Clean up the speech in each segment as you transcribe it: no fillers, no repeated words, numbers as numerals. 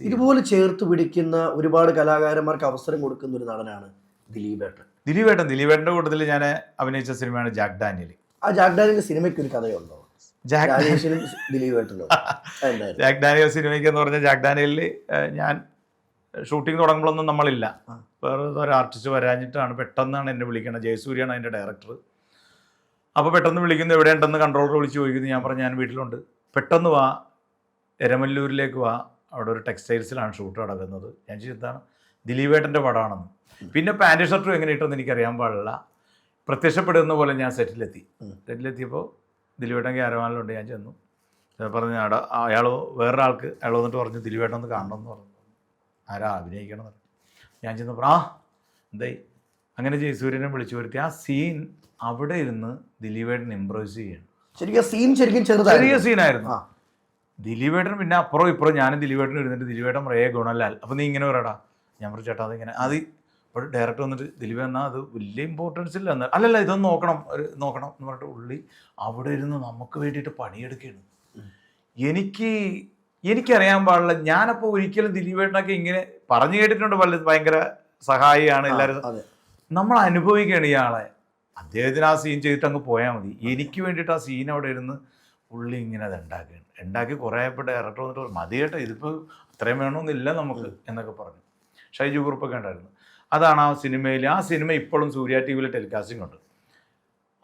ഇതുപോലെ ചേർത്ത് പിടിക്കുന്ന ഒരുപാട് കലാകാരന്മാർക്ക് അവസരം കൊടുക്കുന്ന ഒരു നടനാണ് ദിലീപേട്ടൻ. ദിലീപേട്ടൻ്റെ കൂട്ടത്തിൽ ഞാൻ അഭിനയിച്ച സിനിമയാണ് ജാക്ക് ഡാനിയൽ. ആ ജാക്ക് ഡാനിയലിന്റെ സിനിമയ്ക്ക് ഒരു കഥയുണ്ടോ? രാജേഷിനും ദിലീപേട്ടനും. ജാക്ക് ഡാനിയൽ സിനിമയ്ക്ക് എന്ന് പറഞ്ഞാൽ ജാക്ക് ഡാനിയലിൽ ഞാൻ ഷൂട്ടിംഗ് തുടങ്ങുമ്പോഴൊന്നും നമ്മളില്ല. വേറെ ഒരു ആർട്ടിസ്റ്റ് വരാഞ്ഞിട്ടാണ് പെട്ടെന്നാണ് എന്നെ വിളിക്കുന്നത്. ജയസൂര്യാണ് അതിൻ്റെ ഡയറക്ടർ. അപ്പോൾ പെട്ടെന്ന് വിളിക്കുന്നത് എവിടെയുണ്ടെന്ന് കൺട്രോളർ വിളിച്ച് ചോദിക്കുന്നു. ഞാൻ പറഞ്ഞു ഞാൻ വീട്ടിലുണ്ട്. പെട്ടെന്ന് വാ, എരമല്ലൂരിലേക്ക് വാ, അവിടെ ഒരു ടെക്സ്റ്റൈൽസിലാണ് ഷൂട്ട് നടക്കുന്നത്. ഞാൻ ചെയ്താണ് ദിലീപേട്ടൻ്റെ പടമാണെന്ന്. പിന്നെ പാൻറ് ഷർട്ടും എങ്ങനെ ഇട്ടെന്ന് എനിക്കറിയാൻ പാടില്ല. പ്രത്യക്ഷപ്പെടുന്ന പോലെ ഞാൻ സെറ്റിലെത്തിയപ്പോൾ ദിലീപേട്ടൻ ക്യാരവാനിലുണ്ട്. ഞാൻ ചെന്നു പറഞ്ഞു അയാൾ വേറൊരാൾക്ക് അയാൾ വന്നിട്ട് പറഞ്ഞു ദിലീപേട്ടൻ ഒന്ന് കാണണമെന്ന് പറഞ്ഞു. ആരാ അഭിനയിക്കണം എന്ന് പറഞ്ഞു. ഞാൻ ചെന്നപ്പോൾ എന്തായി അങ്ങനെ ജയസൂര്യനെ വിളിച്ചു വരുത്തി. ആ സീൻ അവിടെ ഇരുന്ന് ദിലീപേട്ടൻ ഇംപ്രൂവൈസ് ചെയ്യണം. ശരിക്കും ചെറിയ സീനായിരുന്നു. ദിലീപേട്ടൻ പിന്നെ അപ്പുറം ഇപ്പുറം ഞാനും ദിലീപേട്ടൻ ഇരുന്നിട്ട് ദിലീപേട്ടൻ പറയേ ഗുണലാൽ അപ്പോൾ നീ ഇങ്ങനെ പറയടാ. ഞാൻ പറഞ്ഞു ചേട്ടാ അതിങ്ങനെ അപ്പോൾ ഡയറക്ടർ വന്നിട്ട് ദിലീപ് എന്നാൽ അത് വലിയ ഇമ്പോർട്ടൻസ് ഇല്ല എന്നാൽ അല്ലല്ല ഇതൊന്ന് നോക്കണം എന്ന് പറഞ്ഞിട്ട് ഉള്ളി അവിടെ ഇരുന്ന് നമുക്ക് വേണ്ടിയിട്ട് പണിയെടുക്കുകയാണ്. എനിക്കറിയാൻ പാടില്ല. ഞാനപ്പോൾ ഒരിക്കലും ദിലീപേട്ടനൊക്കെ ഇങ്ങനെ പറഞ്ഞു കേട്ടിട്ടുണ്ട്. ഭയങ്കര സഹായിയാണ് എല്ലാവരും. നമ്മൾ അനുഭവിക്കുകയാണ് ഇയാളെ. അദ്ദേഹത്തിന് ആ സീൻ ചെയ്തിട്ട് അങ്ങ് പോയാൽ മതി. എനിക്ക് വേണ്ടിയിട്ട് ആ സീൻ അവിടെ ഇരുന്ന് പുള്ളി ഇങ്ങനെ അത് ഉണ്ടാക്കി കുറേ ഇപ്പോൾ ഡയറക്ടർ വന്നിട്ട് മതി കേട്ടോ ഇതിപ്പോൾ അത്രയും വേണമെന്നില്ല നമുക്ക് എന്നൊക്കെ പറഞ്ഞു. ഷൈജു കുറുപ്പൊക്കെ ഉണ്ടായിരുന്നു. അതാണ് ആ സിനിമയിൽ. ആ സിനിമ ഇപ്പോഴും സൂര്യ ടി വിയിൽ ടെലികാസ്റ്റിംഗ് ഉണ്ട്.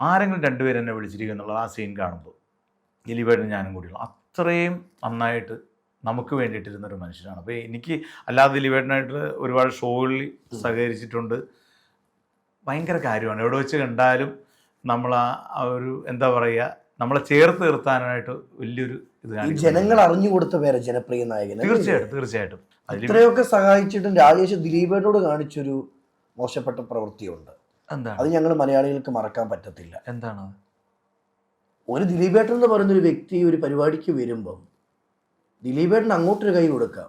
ആരെങ്കിലും രണ്ടുപേരും എന്നെ വിളിച്ചിരിക്കുക എന്നുള്ളത് ആ സീൻ കാണുമ്പോൾ ദിലീപേട്ടൻ ഞാനും കൂടിയുള്ള അത്രയും നന്നായിട്ട് നമുക്ക് വേണ്ടിയിട്ടിരുന്നൊരു മനുഷ്യനാണ്. അപ്പോൾ എനിക്ക് അല്ലാതെ ദിലീപേട്ടനായിട്ട് ഒരുപാട് ഷോകളിൽ സഹകരിച്ചിട്ടുണ്ട്. ഭയങ്കര കാര്യമാണ്. എവിടെ വെച്ച് കണ്ടാലും നമ്മൾ ആ ഒരു എന്താ പറയുക നമ്മളെ ചേർത്ത് നിർത്താനായിട്ട് വലിയൊരു ഇതാണ്. ജനങ്ങൾ അറിഞ്ഞു കൊടുത്ത പേര് ജനപ്രിയ നായകൻ. തീർച്ചയായിട്ടും ഇത്രയൊക്കെ സഹായിച്ചിട്ടും രാജേഷ് ദിലീപേട്ടനോട് കാണിച്ചൊരു മോശപ്പെട്ട പ്രവൃത്തിയുണ്ട്. എന്താണ് അത് ഞങ്ങൾ മലയാളികൾക്ക് മറക്കാൻ പറ്റത്തില്ല. എന്താണ്? ഒരു ദിലീപേട്ടൻ എന്ന് പറയുന്നൊരു വ്യക്തി ഒരു പരിപാടിക്ക് വരുമ്പം ദിലീപേട്ടൻ അങ്ങോട്ടൊരു കൈ കൊടുക്കാം.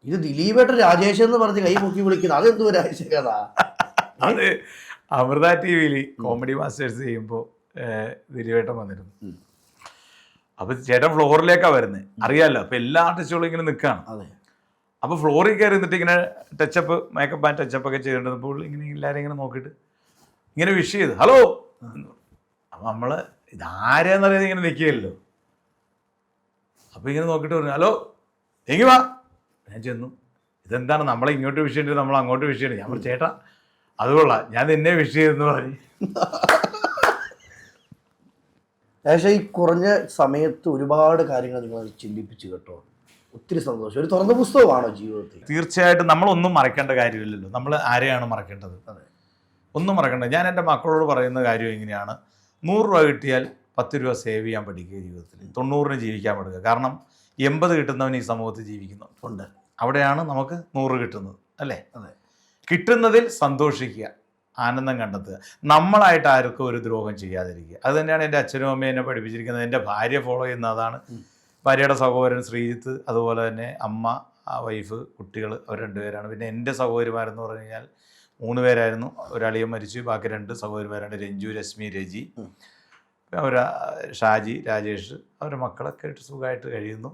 ഇത് ദിലീപേട്ടൻ രാജേഷ് എന്ന് പറഞ്ഞ് കൈ പൊക്കി വിളിക്കുന്നത് അതെന്തോ ഒരു ആവശ്യകത. അത് അമൃത ടി വിയിൽ കോമഡി മാസ്റ്റേഴ്സ് ചെയ്യുമ്പോൾ ദിലീപേട്ടൻ വന്നിരുന്നു. അപ്പോൾ ചേട്ടൻ ഫ്ലോറിലേക്കാണ് വരുന്നത്. അറിയാമല്ലോ. അപ്പോൾ എല്ലാ ആർട്ടിസ്റ്റുകളും ഇങ്ങനെ നിൽക്കുകയാണ്. അതെ. അപ്പോൾ ഫ്ലോറിൽ കയറി നിന്നിട്ട് ഇങ്ങനെ ടച്ചപ്പ് മേക്കപ്പ് ആൻഡ് ടച്ചപ്പ് ഒക്കെ ചെയ്തിട്ടുണ്ടപ്പോൾ ഇങ്ങനെ എല്ലാവരും ഇങ്ങനെ നോക്കിയിട്ട് ഇങ്ങനെ വിഷ് ചെയ്ത് ഹലോ. അപ്പം നമ്മൾ ഇതാരെന്നറിയാതെ ഇങ്ങനെ നിൽക്കുകയല്ലോ. അപ്പോൾ ഇങ്ങനെ നോക്കിയിട്ട് പറഞ്ഞു ഹലോ എങ്കിൽ വാ. ഞാൻ ചെന്നു. ഇതെന്താണ് നമ്മളെ ഇങ്ങോട്ട് വിഷ് ചെയ്തിട്ട് നമ്മൾ അങ്ങോട്ട് വിഷ് ചെയ്യണം. ഞാൻ പറഞ്ഞു ചേട്ടാ അത് കൊള്ളാം ഞാൻ നിന്നെ വിഷ് ചെയ്തെന്ന് പറഞ്ഞു. പക്ഷേ ഈ കുറഞ്ഞ സമയത്ത് ഒരുപാട് കാര്യങ്ങൾ നിങ്ങൾ ചിന്തിപ്പിച്ചു കേട്ടോ. ഒത്തിരി സന്തോഷം. ഒരു തുറന്ന പുസ്തകമാണോ ജീവിതത്തിൽ? തീർച്ചയായിട്ടും. നമ്മളൊന്നും മറക്കേണ്ട കാര്യമില്ലല്ലോ. നമ്മൾ ആരെയാണ് മറക്കേണ്ടത്? അതെ, ഒന്നും മറക്കേണ്ടത്. ഞാൻ എൻ്റെ മക്കളോട് പറയുന്ന കാര്യം എങ്ങനെയാണ് 100 രൂപ കിട്ടിയാൽ 10 രൂപ സേവ് ചെയ്യാൻ പഠിക്കുക ജീവിതത്തിൽ. 90-ന് ജീവിക്കാൻ പഠിക്കുക. കാരണം 80 കിട്ടുന്നവൻ ഈ സമൂഹത്തിൽ ജീവിക്കുന്നുണ്ട്. അവിടെയാണ് നമുക്ക് 100 കിട്ടുന്നത് അല്ലേ? അതെ. കിട്ടുന്നതിൽ സന്തോഷിക്കുക, ആനന്ദം കണ്ടെത്തുക. നമ്മളായിട്ട് ആർക്കും ഒരു ദ്രോഹം ചെയ്യാതിരിക്കുക. അത് തന്നെയാണ് എൻ്റെ അച്ഛനും അമ്മയും എന്നെ പഠിപ്പിച്ചിരിക്കുന്നത്. എൻ്റെ ഭാര്യ ഫോളോ ചെയ്യുന്ന അതാണ്. ഭാര്യയുടെ സഹോദരൻ ശ്രീജിത്ത്, അതുപോലെ തന്നെ അമ്മ, വൈഫ്, കുട്ടികൾ അവർ 2 പേരാണ്. പിന്നെ എൻ്റെ സഹോദരിമാരെന്ന് പറഞ്ഞു കഴിഞ്ഞാൽ 3 പേരായിരുന്നു. ഒരാളിയും മരിച്ചു. ബാക്കി 2 സഹോദരിമാരാണ് രഞ്ജു, രശ്മി, രജി. അവർ ഷാജി, രാജേഷ്, അവരുടെ മക്കളൊക്കെ ആയിട്ട് സുഖമായിട്ട് കഴിയുന്നു.